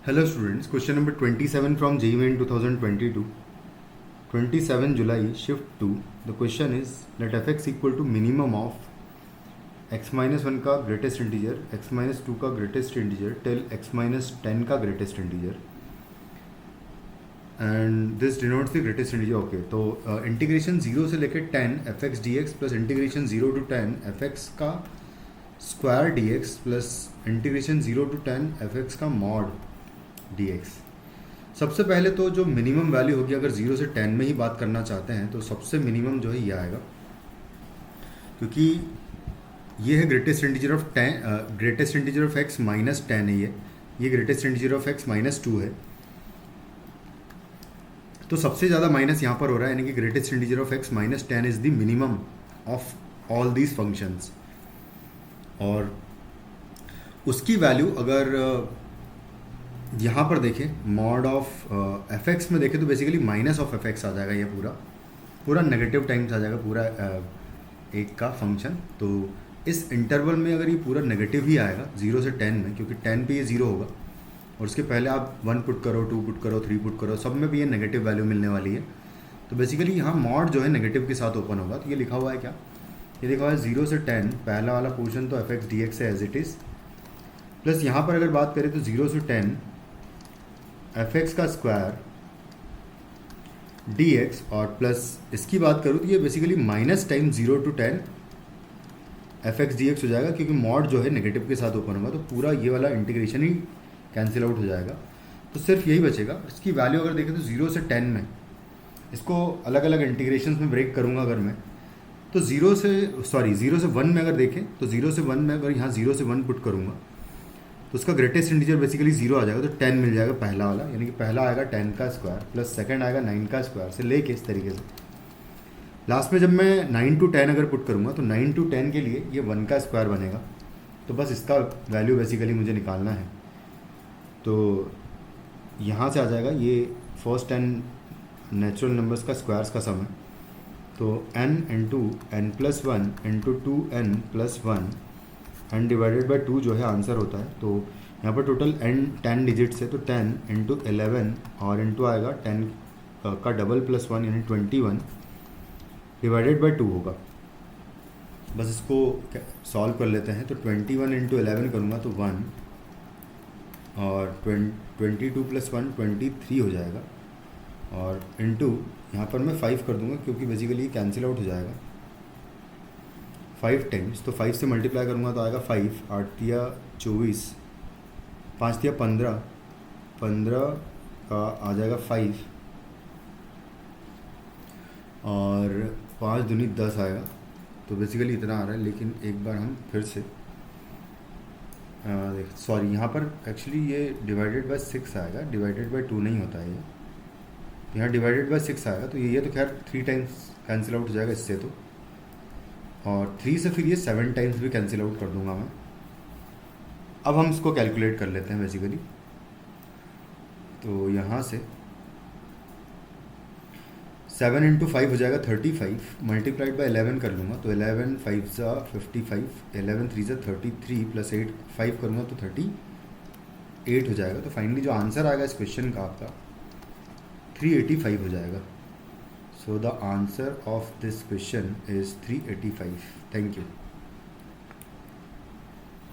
Hello students, question number 27 from JEE Main 2022. 27 July, shift 2. The question is let fx equal to minimum of x minus 1 का greatest integer, x minus 2 का greatest integer till x minus 10 का greatest integer. And this denotes the greatest integer. Okay, तो integration 0 से लेकर 10 fx dx plus integration 0 to 10 fx का square dx plus integration 0 to 10 fx का mod dx. सबसे पहले तो जो मिनिमम वैल्यू होगी, अगर 0 से 10 में ही बात करना चाहते हैं तो सबसे मिनिमम जो है ये आएगा, क्योंकि ये है greatest integer of 10, greatest integer of x minus 10 है ये greatest integer of x minus 2 है, तो सबसे ज़्यादा माइनस यहाँ पर हो रहा है, यानी कि greatest integer of x minus 10 is the minimum of all these functions. और उसकी वैल्यू अगर यहाँ पर देखें मॉड ऑफ एफ एक्स में देखें तो basically minus of F X आ जाएगा, ये पूरा नेगेटिव टाइम्स आ जाएगा पूरा एक का फंक्शन. तो इस इंटरवल में अगर ये पूरा नेगेटिव ही आएगा 0 से 10 में, क्योंकि 10 पे ये 0 होगा और उसके पहले आप 1 पुट करो, 2 पुट करो, 3 पुट करो, सब में भी ये नेगेटिव वैल्यू मिलने वाली है. तो बेसिकली यहाँ मॉड जो है नेगेटिव के साथ ओपन होगा. तो ये लिखा हुआ है क्या, ये लिखा हुआ है 0 से 10 पहला वाला पोर्शन तो एफ एक्स डी एक्स है एज इट इज़, प्लस यहाँ पर अगर बात करें तो 0 से 10 एफ एक्स का स्क्वायर डी एक्स, और प्लस इसकी बात करूँ तो ये basically minus time 0 to 10 F x D x हो जाएगा, क्योंकि मॉड जो है नेगेटिव के साथ ओपन होगा. तो पूरा ये वाला इंटीग्रेशन ही कैंसिल आउट हो जाएगा. तो सिर्फ यही बचेगा. इसकी वैल्यू अगर देखें तो 0 से 10 में, इसको अलग अलग इंटीग्रेशन में ब्रेक करूँगा अगर मैं, तो 0 से 1 में अगर देखें तो 0 से 1 में अगर यहाँ 0 से 1 पुट करूँगा तो उसका ग्रेटेस्ट इंटीजर बेसिकली 0 आ जाएगा. तो 10 मिल जाएगा पहला वाला, यानी कि पहला आएगा 10 का स्क्वायर प्लस सेकंड आएगा 9 का स्क्वायर से लेके इस तरीके से लास्ट में जब मैं 9 to 10 अगर पुट करूँगा तो 9 to 10 के लिए ये 1 का स्क्वायर बनेगा. तो बस इसका वैल्यू बेसिकली मुझे निकालना है. तो यहाँ से आ जाएगा ये फर्स्ट 10 नेचुरल नंबर्स का स्क्वायर्स का सम है. तो n into n plus 1 into 2n plus 1 and divided by 2 जो है आंसर होता है. तो यहाँ पर टोटल n 10 डिजिट्स है, तो 10 इंटू 11 और इंटू आएगा 10 का डबल प्लस 1 यानी 21 डिवाइडेड बाई 2 होगा. बस इसको सॉल्व कर लेते हैं. तो 21 इंटू 11 करूँगा तो 1 और 22 प्लस 1 23 हो जाएगा, और इंटू यहाँ पर मैं 5 कर दूँगा क्योंकि बेसिकली कैंसिल आउट हो जाएगा 5 टाइम्स. तो 5 से मल्टीप्लाई करूँगा तो आएगा 5, 8 या 24, 5 या 15 का आ जाएगा 5, और 5 दूनी 10 आएगा. तो बेसिकली इतना आ रहा है. लेकिन एक बार हम फिर से सॉरी, यहाँ पर एक्चुअली ये डिवाइडेड बाय 6 आएगा, डिवाइडेड बाय 2 नहीं होता है ये, यहाँ डिवाइडेड बाय 6 आएगा. तो ये तो खैर 3 टाइम्स कैंसिल आउट हो जाएगा इससे. तो और 3 से फिर ये 7 टाइम्स भी कैंसिल आउट कर दूंगा मैं. अब हम इसको कैलकुलेट कर लेते हैं बेसिकली. तो यहाँ से 7 इंटू 5 हो जाएगा 35, मल्टीप्लाइड बाय 11 कर लूँगा तो 11 5 ज़ा 55, 11 3 ज़ा 33 प्लस 8 5 करूँगा तो 38 हो जाएगा. तो फाइनली जो आंसर आएगा इस क्वेश्चन का आपका 385 हो जाएगा. So the answer of this question is 385. Thank you.